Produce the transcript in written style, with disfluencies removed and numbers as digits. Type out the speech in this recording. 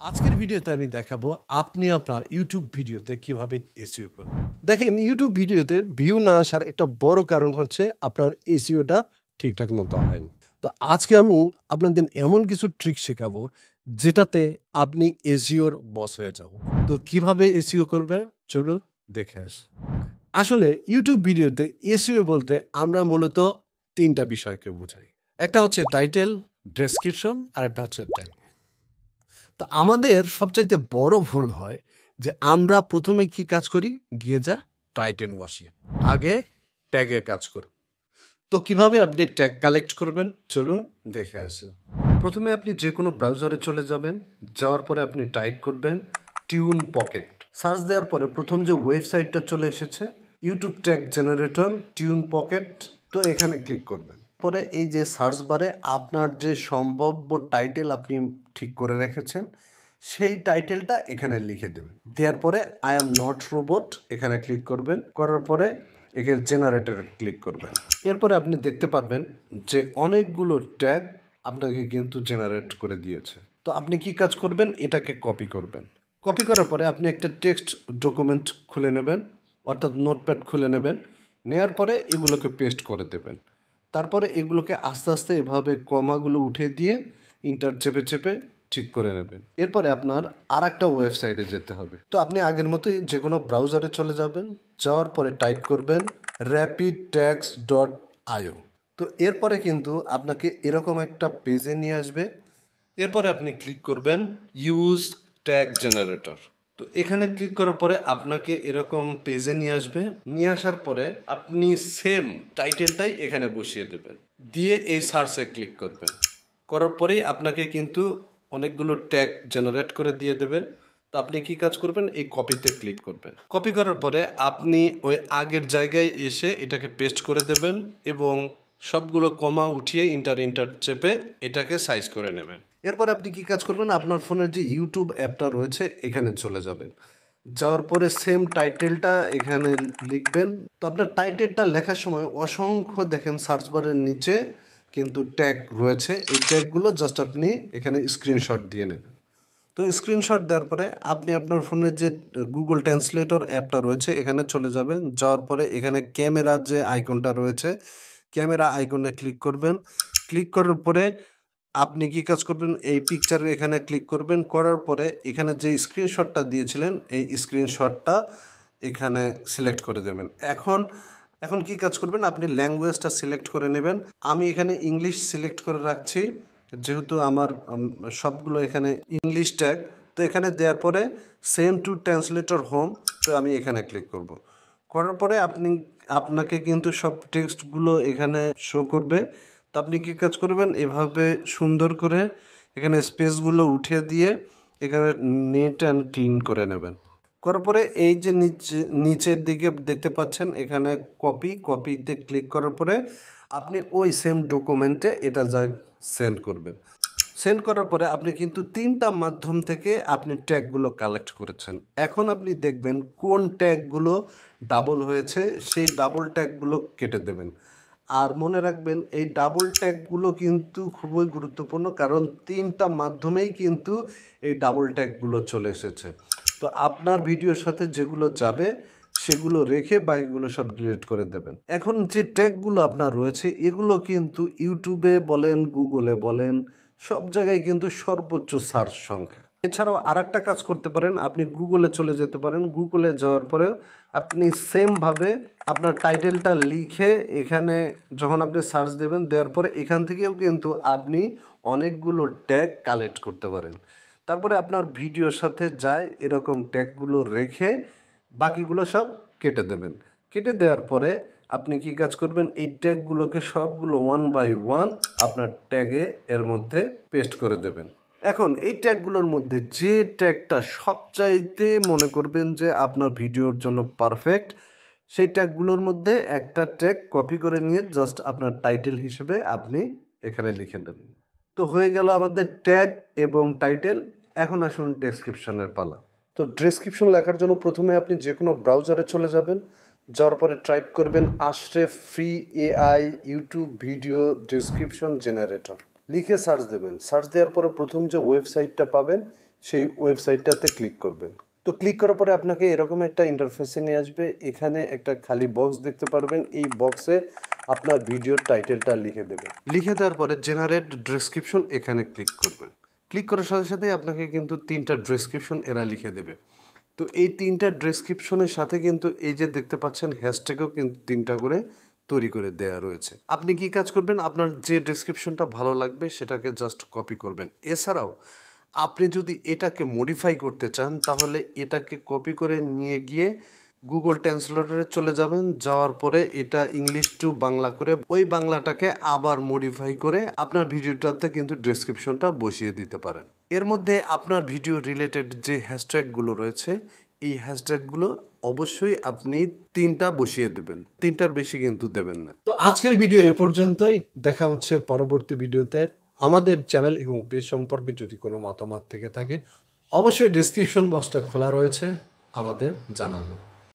আজকের ভিডিওতে আমি দেখাবো আপনি আপনার ইউটিউব ভিডিওতে কিভাবে এসইও করবেন। দেখেন ইউটিউব ভিডিওতে ভিউ না আসার একটা বড় কারণ হচ্ছে আপনার এসইওটা ঠিকঠাক মতো হয়নি। তো আজকে আমি আপনাদের এমন কিছু ট্রিক শেখাবো যেটাতে আপনি এসইওর বস হয়ে যাবেন। তো কিভাবে এসইও করবেন চলুন দেখে আসি। আসলে ইউটিউব ভিডিওতে এসইও বলতে আমরা মূলত ৩ টা বিষয়কে বোঝাই। একটা হচ্ছে টাইটেল, ডেসক্রিপশন আর একটা হচ্ছে ট্যাগ। তো আমাদের সবচাইতে বড় ভুল হয় যে আমরা প্রথমে কি কাজ করি গিয়ে যা টাইটেল বসিয়ে আগে ট্যাগে কাজ করি। তো কিভাবে আপনি ট্যাগ কালেক্ট করবেন চলুন দেখে আসি। প্রথমে আপনি যে কোনো ব্রাউজারে চলে যাবেন, যাওয়ার পরে আপনি টাইপ করবেন টিউন পকেট। সার্চ দেওয়ার পরে প্রথম যে ওয়েবসাইটটা চলে এসেছে YouTube tag generator tune pocket, তো এখানে ক্লিক করবেন। পরে এই যে সার্চ বারে আপনার যে সম্ভাব্য টাইটেল আপনি ঠিক করে রেখেছেন সেই টাইটেলটা এখানে লিখে দেবেন। দেওয়ার পরে আই অ্যাম নট রোবট এখানে ক্লিক করবেন, করার পরে এখানে জেনারেটরে ক্লিক করবেন। এরপরে আপনি দেখতে পারবেন যে অনেকগুলো ট্যাগ আপনাকে কিন্তু জেনারেট করে দিয়েছে। তো আপনি কি কাজ করবেন, এটাকে কপি করবেন। কপি করার পরে আপনি একটা টেক্সট ডকুমেন্ট খুলে নেবেন, অর্থাৎ নোটপ্যাড খুলে নেবেন। নেওয়ার পরে এগুলোকে পেস্ট করে দেবেন। তারপরে এগুলোকে আস্তে আস্তে এভাবে কমাগুলো উঠে দিয়ে ইন্টার চেপে চেপে ঠিক করে নেবেন। এরপরে আপনার আর একটা ওয়েবসাইটে যেতে হবে। তো আপনি আগের মতোই যে কোনো ব্রাউজারে চলে যাবেন, যাওয়ার পরে টাইপ করবেন rapidtags.io। তো এরপরে কিন্তু আপনাকে এরকম একটা পেজে নিয়ে আসবে। এরপরে আপনি ক্লিক করবেন ইউজ ট্যাগ জেনারেটর। তো এখানে ক্লিক করার পরে আপনাকে এরকম পেজে নিয়ে আসবে। নিয়ে আসার পরে আপনি সেম টাইটেলটাই এখানে বসিয়ে দেবেন, দিয়ে এই সার্চে ক্লিক করবেন। করার পরেই আপনাকে কিন্তু অনেকগুলো ট্যাগ জেনারেট করে দিয়ে দেবেন। তো আপনি কি কাজ করবেন, এই কপিতে ক্লিক করবেন। কপি করার পরে আপনি ওই আগের জায়গায় এসে এটাকে পেস্ট করে দেবেন এবং সবগুলো কমা উঠিয়ে ইন্টার ইন্টার চেপে এটাকে সাইজ করে নেবেন। এরপর আপনি কি কাজ করবেন, আপনার ফোনের যে ইউটিউব অ্যাপটা রয়েছে এখানে চলে যাবেন। যাওয়ার পরে সেম টাইটেলটা এখানে লিখবেন। তো আপনার টাইটেলটা লেখার সময় অসংখ্য দেখেন সার্চ বারের নিচে কিন্তু ট্যাগ রয়েছে, এই ট্যাগগুলো জাস্ট আপনি এখানে স্ক্রিনশট দিয়ে নেবেন। তো স্ক্রিনশট দেওয়ার পরে আপনি আপনার ফোনের যে গুগল ট্রান্সলেটর অ্যাপটা রয়েছে এখানে চলে যাবেন। যাওয়ার পরে এখানে ক্যামেরার যে আইকনটা রয়েছে ক্যামেরা আইকনে ক্লিক করবেন। ক্লিক করার পরে আপনি কি কাজ করবেন, এই পিকচারে এখানে ক্লিক করবেন। করার পরে এখানে যে স্ক্রিনশটটা দিয়েছিলেন এই স্ক্রিনশটটা এখানে সিলেক্ট করে দেবেন। এখন এখন কি কাজ করবেন, আপনি ল্যাঙ্গুয়েজটা সিলেক্ট করে নেবেন। আমি এখানে ইংলিশ সিলেক্ট করে রাখছি যেহেতু আমার সবগুলো এখানে ইংলিশ ট্যাগ। তো এখানে দেওয়ার পরে সেন্ড টু ট্রান্সলেটর হোম, তো আমি এখানে ক্লিক করব। করার পরে আপনাকে কিন্তু সব টেক্সটগুলো এখানে শো করবে। তো আপনি কী কাজ করবেন, এভাবে সুন্দর করে এখানে স্পেসগুলো উঠিয়ে দিয়ে এখানে নেট অ্যান্ড ক্লিন করে নেবেন। করার পরে এই যে নিচের দিকে দেখতে পাচ্ছেন এখানে কপিতে ক্লিক করার পরে আপনি ওই সেম ডকুমেন্টে এটা যা সেন্ড করবেন। সেন্ড করার পরে আপনি কিন্তু 3টা মাধ্যম থেকে আপনি ট্যাগগুলো কালেক্ট করেছেন। এখন আপনি দেখবেন কোন ট্যাগগুলো ডাবল হয়েছে, সেই ডাবল ট্যাগগুলো কেটে দেবেন। আর মনে রাখবেন এই ডাবল ট্যাগগুলো কিন্তু খুবই গুরুত্বপূর্ণ, কারণ 3টা মাধ্যমেই কিন্তু এই ডাবল ট্যাগগুলো চলে এসেছে। তো আপনার ভিডিওর সাথে যেগুলো যাবে সেগুলো রেখে বাকিগুলো সব ডিলিট করে দেবেন। এখন যে ট্যাগগুলো আপনার রয়েছে এগুলো কিন্তু ইউটিউবে বলেন গুগলে বলেন সব জায়গায় কিন্তু সর্বোচ্চ সার্চ সংখ্যা। এছাড়াও আর একটা কাজ করতে পারেন, আপনি গুগলে চলে যেতে পারেন। গুগলে যাওয়ার পরে আপনি সেমভাবে আপনার টাইটেলটা লিখে এখানে যখন আপনি সার্চ দেবেন, দেওয়ার পরে এখান থেকেও কিন্তু আপনি অনেকগুলো ট্যাগ কালেক্ট করতে পারেন। তারপরে আপনার ভিডিওর সাথে যায় এরকম ট্যাগগুলো রেখে বাকিগুলো সব কেটে দেবেন। কেটে দেওয়ার পরে আপনি কি কাজ করবেন, এই ট্যাগগুলোকে সবগুলো ওয়ান বাই ওয়ান আপনার ট্যাগে এর মধ্যে পেস্ট করে দেবেন। এখন এই ট্যাগগুলোর মধ্যে যে ট্যাগটা সবচাইতে মনে করবেন যে আপনার ভিডিওর জন্য পারফেক্ট, সেই ট্যাগগুলোর মধ্যে একটা ট্যাগ কপি করে নিয়ে জাস্ট আপনার টাইটেল হিসেবে আপনি এখানে লিখে দেবেন। তো হয়ে গেল আমাদের ট্যাগ এবং টাইটেল। এখন আসুন ডেসক্রিপশনের পালা। তো ডেসক্রিপশন লেখার জন্য প্রথমে আপনি যে কোনো ব্রাউজারে চলে যাবেন। যাওয়ার পরে টাইপ করবেন আশরেফ free AI YouTube video description generator লিখে সার্চ দেবেন। সার্চ দেওয়ার পরে প্রথম যে ওয়েবসাইটটা পাবেন সেই ওয়েবসাইটটাতে ক্লিক করবেন। তো ক্লিক করার পরে আপনাকে এরকম একটা ইন্টারফেসে নিয়ে আসবে। এখানে একটা খালি বক্স দেখতে পারবেন। এই বক্সে আপনার ভিডিওর টাইটেলটা লিখে দেবেন। লিখে দেওয়ার পরে জেনারেট ডেসক্রিপশন এখানে ক্লিক করবেন। ক্লিক করার সাথে সাথে আপনাকে কিন্তু 3টা ডেসক্রিপশন এরা লিখে দেবে। তো এই 3টা ডেসক্রিপশনের সাথে কিন্তু এই যে দেখতে পাচ্ছেন হ্যাশট্যাগও কিন্তু 3টা করে তৈরি করে দেয়া রয়েছে। আপনি কি কাজ করবেন? আপনার যে ডেসক্রিপশনটা ভালো লাগবে সেটাকে জাস্ট কপি করবেন। এছাড়াও আপনি যদি এটাকে মডিফাই করতে চান তাহলে এটাকে কপি করে নিয়ে গিয়ে গুগল ট্রান্সলেটরে চলে যাবেন। যাওয়ার পরে এটা ইংলিশ টু বাংলা করে ওই বাংলাটাকে আবার মডিফাই করে আপনার ভিডিওটাতে কিন্তু ডেসক্রিপশনটা বসিয়ে দিতে পারেন। এর মধ্যে আপনার ভিডিও রিলেটেড যে হ্যাশট্যাগুলো রয়েছে এই হ্যাশট্যাগুলো অবশ্যই আপনি 3টা বসিয়ে দেবেন। 3টার বেশি কিন্তু দেবেন না। তো আজকের ভিডিও এ পর্যন্তই। দেখা হচ্ছে পরবর্তী ভিডিওতে। আমাদের চ্যানেল এবং পেজ সম্পর্কে যদি কোনো মতামত থেকে থাকে অবশ্যই ডেসক্রিপশন বক্সটা খোলা রয়েছে, আমাদের জানাবেন।